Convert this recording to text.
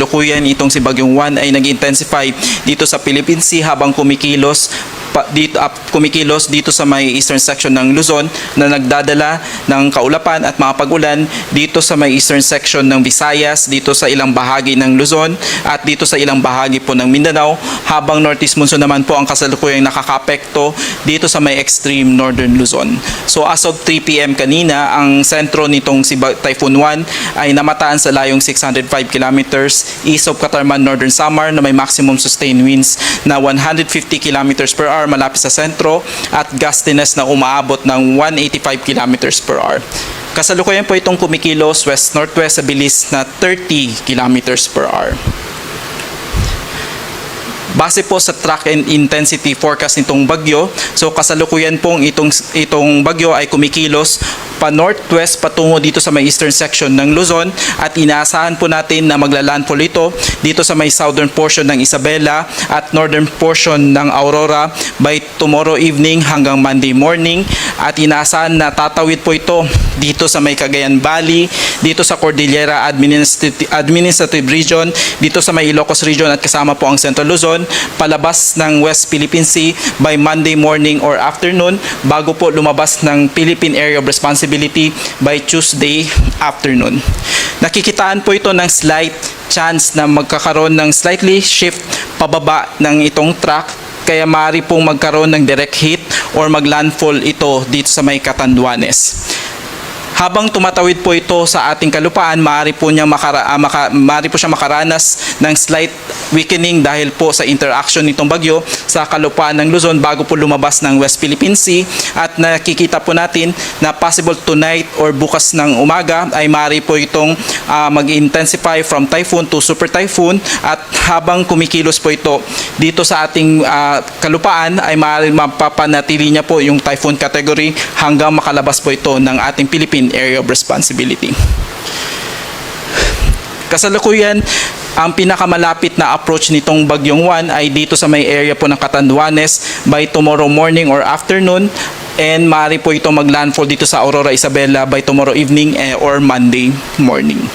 Lukuyan itong si Bagyong Juan ay nag-intensify dito sa Philippine Sea habang kumikilos dito sa may eastern section ng Luzon na nagdadala ng kaulapan at mga pag-ulan dito sa may eastern section ng Visayas, dito sa ilang bahagi ng Luzon at dito sa ilang bahagi po ng Mindanao, habang northeast monsoon naman po ang kasalukuyang nakakapekto dito sa may extreme northern Luzon. So as of 3 p.m. kanina, ang sentro nitong si Typhoon 1 ay namataan sa layong 605 kilometers east of Catarman, Northern Samar, na may maximum sustained winds na 150 kilometers per hour malapit sa sentro at gustiness na umaabot ng 185 kilometers per hour. Kasalukuyan po itong kumikilos west-northwest sa bilis na 30 kilometers per hour. Base po sa track and intensity forecast nitong bagyo, so kasalukuyan pong itong bagyo ay kumikilos pa northwest patungo dito sa may eastern section ng Luzon at inaasahan po natin na maglalandfall ito dito sa may southern portion ng Isabela at northern portion ng Aurora by tomorrow evening hanggang Monday morning, at inaasahan na tatawid po ito dito sa may Cagayan Valley, dito sa Cordillera Administrative Region, dito sa may Ilocos Region at kasama po ang Central Luzon, palabas ng West Philippine Sea by Monday morning or afternoon bago po lumabas ng Philippine Area of Responsibility by Tuesday afternoon. Nakikitaan po ito ng slight chance na magkakaroon ng slightly shift pababa ng itong track, kaya maaari pong magkaroon ng direct hit or maglandfall ito dito sa may Catanduanes. Habang tumatawid po ito sa ating kalupaan, maaari po siyang makaranas ng slight weakening dahil po sa interaction nitong bagyo sa kalupaan ng Luzon bago po lumabas ng West Philippine Sea, at nakikita po natin na possible tonight or bukas ng umaga ay maaari po itong mag-intensify from typhoon to super typhoon, at habang kumikilos po ito dito sa ating kalupaan ay maaari mapapanatili niya po yung typhoon category hanggang makalabas po ito ng ating Philippine Area of Responsibility. Kasalukuyan, ang pinakamalapit na approach nitong Bagyong Juan ay dito sa may area po ng Catanduanes by tomorrow morning or afternoon, and maaari po ito maglandfall dito sa Aurora, Isabela by tomorrow evening or Monday morning.